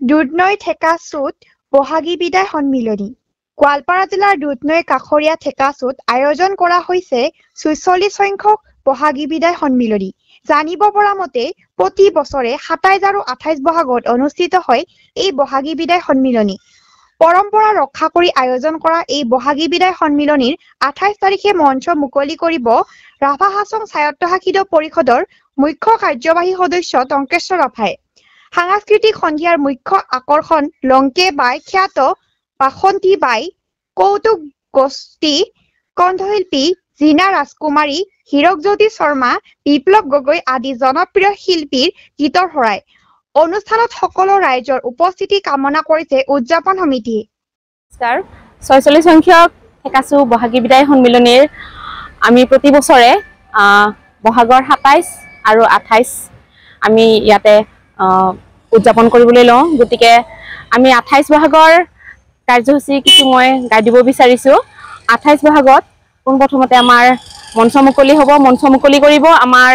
দুধনৈ ঠেকাচুত বহাগী বিদায় সন্মিলনী গোৱালপাৰা জিলাৰ দুধনৈ কাষৰীয়া ঠেকাচুত আয়োজন কৰা হৈছে ৪৬ সংখ্যক বহাগী বিদায় সন্মিলনী। জানিব পৰা মতে প্ৰতি বছৰে ২৭ আৰু ২৮ বহাগত অনুষ্ঠিত হয় এই বহাগী বিদায় সন্মিলনী। পৰম্পৰা ৰক্ষা কৰি আয়োজন কৰা এই বহাগী বিদায় সন্মিলনীৰ ২৮ তাৰিখে মঞ্চ মুকলি কৰিব ৰাভা হাছং স্বায়ত্তশাসিত পৰিষদৰ মুখ্য কাৰ্যবাহী সদস্য টংকেশ্বৰ ৰাভাই। সাংস্কৃতিক সন্ধিয়াৰ মুখ্য আকৰ্ষণ লংকে বাই খ্যাত বাসন্তী বাই, কৌতুক গোষ্ঠী, কণ্ঠশিল্পী জিনা ৰাজকুমাৰী, হীৰকজ্যোতি শৰ্মা, বিপ্লৱ গগৈ আদি জনপ্ৰিয় শিল্পীৰ গীতৰ শৰাই। অনুষ্ঠানত সকলো ৰাইজৰ উপস্থিতি কামনা কৰিছে উদযাপন সমিতিয়ে। ৪৬ সংখ্যক ঠেকাচু বহাগী বিদায় সন্মিলনীৰ আমি প্ৰতি বছৰে বহাগৰ ২৭ আৰু ২৮ আমি ইয়াতে উদযাপন কৰিবলৈ লওঁ। গতিকে আমি ২৮ বহাগৰ কাৰ্যসূচী কিছু মই গাই দিব বিচাৰিছোঁ। ২৮ বহাগত পোনপ্ৰথমতে আমাৰ মঞ্চ মুকলি হ'ব। মঞ্চ মুকলি কৰিব আমাৰ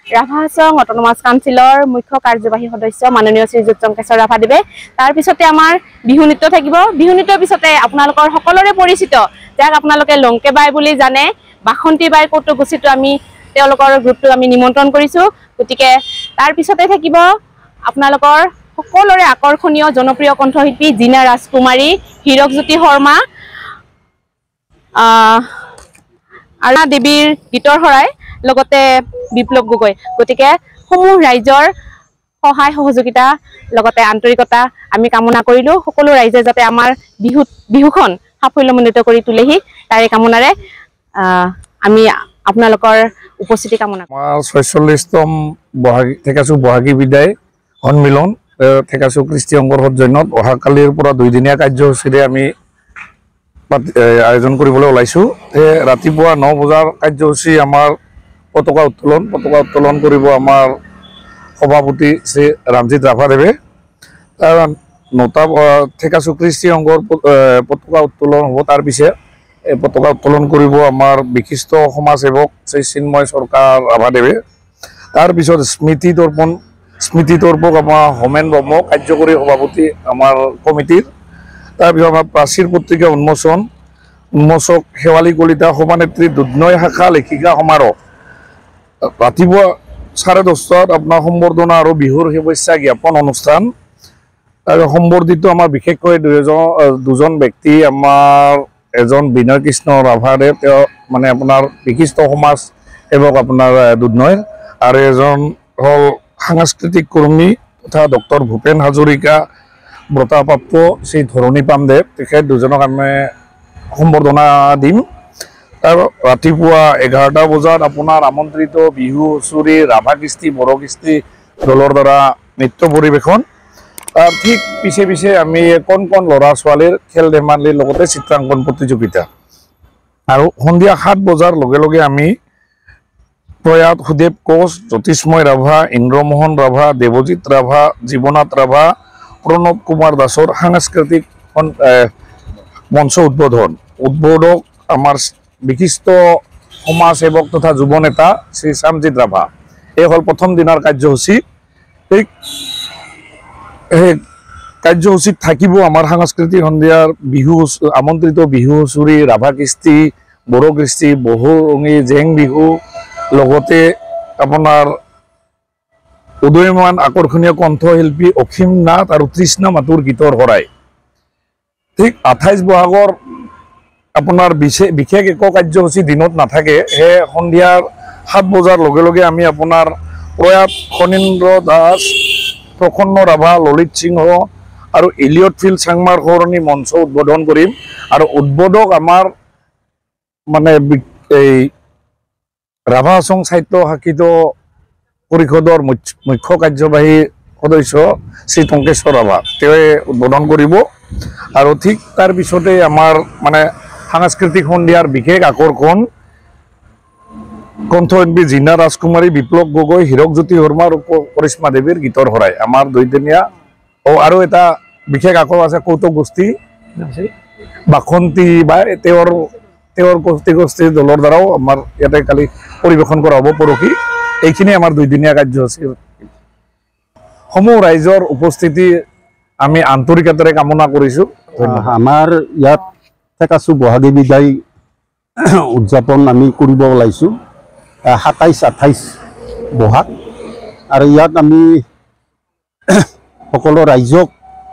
ৰাভা হাছং অট'নমাছ কাউন্সিলৰ মুখ্য কাৰ্যবাহী সদস্য মাননীয় শ্ৰীযুত টংকেশ্বৰ ৰাভাদেৱে। তাৰপিছতে আমাৰ বিহু নৃত্য থাকিব। বিহু নৃত্যৰ পিছতে আপোনালোকৰ সকলোৰে পৰিচিত, যাক আপোনালোকে লংকে বাই বুলি জানে, বাসন্তী বাই কৌতুক গোষ্ঠীটো আমি তেওঁলোকৰ গ্ৰুপটো আমি নিমন্ত্ৰণ কৰিছোঁ। গতিকে তাৰপিছতে থাকিব আপোনালোকৰ সকলোৰে আকৰ্ষণীয় জনপ্ৰিয় কণ্ঠশিল্পী জিনা ৰাজকুমাৰী, হীৰকজ্যোতি শৰ্মা আৰু দেৱীৰ গীতৰ শৰাই, লগতে বিপ্লৱ গগৈ। গতিকে সমূহ ৰাইজৰ সহায় সহযোগিতা লগতে আন্তৰিকতা আমি কামনা কৰিলোঁ। সকলো ৰাইজে যাতে আমাৰ বিহুখন সাফল্যমণ্ডিত কৰি তোলেহি তাৰে কামনাৰে আমি আপোনালোকৰ উপস্থিতি কামনা কৰোঁ। আমাৰ ৪৬তম ঠেকাচু বহাগী বিদায় সন্মিলন ঠেকাচু কৃষ্টি সংঘৰ সৌজন্যত অহাকালিৰ পৰা ২ দিনীয়া কাৰ্যসূচীৰে আমি আয়োজন কৰিবলৈ ওলাইছোঁ। ৰাতিপুৱা ৯ বজাৰ কাৰ্যসূচী আমাৰ পতাকা উত্তোলন কৰিব আমাৰ সভাপতি শ্ৰী ৰামজিৎ ৰাভাদেৱে। তাৰ ৯টা ঠেকাচু কৃষ্টি সংঘৰ পতাকা উত্তোলন হ'ব। তাৰ পিছে পতাকা উত্তোলন কৰিব আমাৰ বিশিষ্ট সমাজসেৱক শ্ৰী চিন্ময় সৰকাৰ ৰাভাদেৱে। তাৰপিছত স্মৃতি তৰ্পক আমাৰ হোমেন ব্ৰহ্ম, কাৰ্যকৰী সভাপতি আমাৰ কমিটিৰ। তাৰপিছত আমাৰ প্ৰাচীৰ পত্ৰিকা উন্মোচক শেৱালী কলিতা সভানেত্ৰী দুধনৈ শাখা লেখিকা সমাৰোহ। ৰাতিপুৱা 10:30 আপোনাৰ সম্বৰ্ধনা আৰু বিহুৰ শুভেচ্ছা জ্ঞাপন অনুষ্ঠান। আৰু সম্বৰ্ধিত আমাৰ বিশেষকৈ দুজন ব্যক্তি, আমাৰ এজন বিনয় কৃষ্ণ ৰাভাদেৱ, তেওঁ মানে আপোনাৰ বিশিষ্ট সমাজ সেৱক আপোনাৰ দুধনৈৰ, আৰু এজন হ'ল সাংস্কৃতিক কৰ্মী তথা ডক্টৰ ভূপেন হাজৰিকা বঁটাপ্ৰাপ্ত শ্ৰী ধৰণী পামদেৱ, তেখেত দুজনক আমি সম্বৰ্ধনা দিম। তাৰ ৰাতিপুৱা 11টা বজাত আপোনাৰ আমন্ত্ৰিত বিহু হুঁচৰি, ৰাভা কৃষ্টি, বড়ো কৃষ্টি দলৰ দ্বাৰা নৃত্য পৰিৱেশন। তাৰ ঠিক পিছে আমি কণ ল'ৰা ছোৱালীৰ খেল ধেমালিৰ লগতে চিত্ৰাংকন প্ৰতিযোগিতা। আৰু সন্ধিয়া 7 বজাৰ লগে লগে আমি প্ৰয়াত সুদেৱ কোচ, জ্যোতিষ্ময় ৰাভা, ইন্দ্ৰমোহন ৰাভা, দেৱজিৎ ৰাভা, জীৱনাথ ৰাভা, প্ৰণৱ কুমাৰ দাসৰ সাংস্কৃতিক মঞ্চ উদ্বোধক আমাৰ বিশিষ্ট সমাজসেৱক তথা যুৱ নেতা শ্ৰী শ্যামজিৎ ৰাভা। এই হ'ল প্ৰথম দিনৰ কাৰ্যসূচী। এই কাৰ্যসূচীত থাকিব আমাৰ সাংস্কৃতিক সন্ধিয়াৰ আমন্ত্ৰিত বিহু হুঁচৰি, ৰাভা কৃষ্টি, বড়ো কৃষ্টি, বহুৰঙী, জেং বিহু, লগতে আপোনাৰ উদয়মান আকৰ্ষণীয় কণ্ঠশিল্পী অসীম নাথ আৰু তৃষ্ণা মাতুৰ গীতৰ শৰাই। ঠিক 28 বহাগৰ আপোনাৰ বিশেষ একো কাৰ্যসূচী দিনত নাথাকে। সেই সন্ধিয়াৰ 7 বজাৰ লগে লগে আমি আপোনাৰ প্ৰয়াত ফণীন্দ্ৰ দাস, প্ৰসন্ন ৰাভা, ললিত সিংহ আৰু এলিয়ট ফিল্ড চাংমাৰ সৰণি মঞ্চ উদ্বোধন কৰিম। আৰু উদ্বোধক আমাৰ মানে এই ৰাভা হাছং স্বায়ত্তশাসিত পৰিষদৰ মুখ্য কাৰ্যবাহী সদস্য শ্ৰী টংকেশ্বৰ ৰাভা, তেওঁৱে উদ্বোধন কৰিব। আৰু ঠিক তাৰ পিছতে আমাৰ মানে সাংস্কৃতিক সন্ধিয়াৰ বিশেষ আকৰ্ষণ কণ্ঠশিল্পী জিনা ৰাজকুমাৰী, বিপ্লৱ গগৈ, হীৰকজ্যোতি শৰ্মা আৰু কৰিশ্মা দেৱীৰ গীতৰ শৰাই। আমাৰ 2 দিনীয়া আৰু এটা বিশেষ আকৰ্ষণ আছে কৌতুক গোষ্ঠী বাসন্তী বাই, তেওঁৰ গোষ্ঠীৰ দলৰ দ্বাৰাও আমাৰ ইয়াতে কালি পৰিৱেশন কৰা হ'ব পৰহি। এইখিনি আমাৰ 2 দিনীয়া কাৰ্যসূচী। সমূহ ৰাইজৰ উপস্থিতি আমি আন্তৰিকতাৰে কামনা কৰিছোঁ। আমাৰ ইয়াত থেকাচু বহাগী বিদায় উদযাপন আমি কৰিব ওলাইছোঁ 27-28 বহাগ, আৰু ইয়াত আমি সকলো ৰাইজক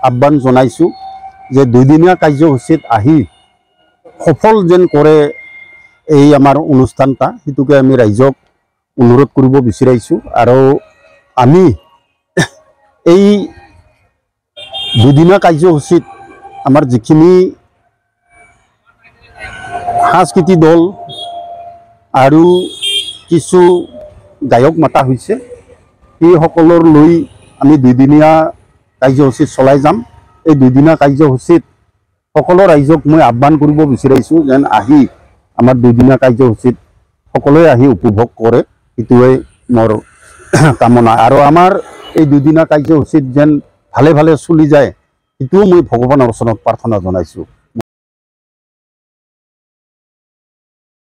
আহ্বান জনাইছোঁ যে 2 দিনীয়া কাৰ্যসূচীত আহি সফল যেন কৰে এই আমাৰ অনুষ্ঠানটা, সেইটোকে আমি ৰাইজক অনুৰোধ কৰিব বিচাৰিছোঁ। আৰু আমি এই 2 দিনীয়া কাৰ্যসূচীত আমাৰ যিখিনি সাংস্কৃতিক দল আৰু কিছু গায়ক মাতা হৈছে, সেই সকলৰ লৈ আমি 2 দিনীয়া কাৰ্যসূচী চলাই যাম। এই 2 দিনীয়া কাৰ্যসূচীত সকলো ৰাইজক মই আহ্বান কৰিব বিচাৰিছোঁ যেন আহি আমাৰ 2 দিনীয়া কাৰ্যসূচীত সকলোৱে আহি উপভোগ কৰে, সেইটোৱে মোৰ কামনা। আৰু আমাৰ এই 2 দিনীয়া কাৰ্যসূচীত যেন ভালে ভালে চলি যায়, সেইটোও মই ভগৱানৰ ওচৰত প্ৰাৰ্থনা জনাইছোঁ।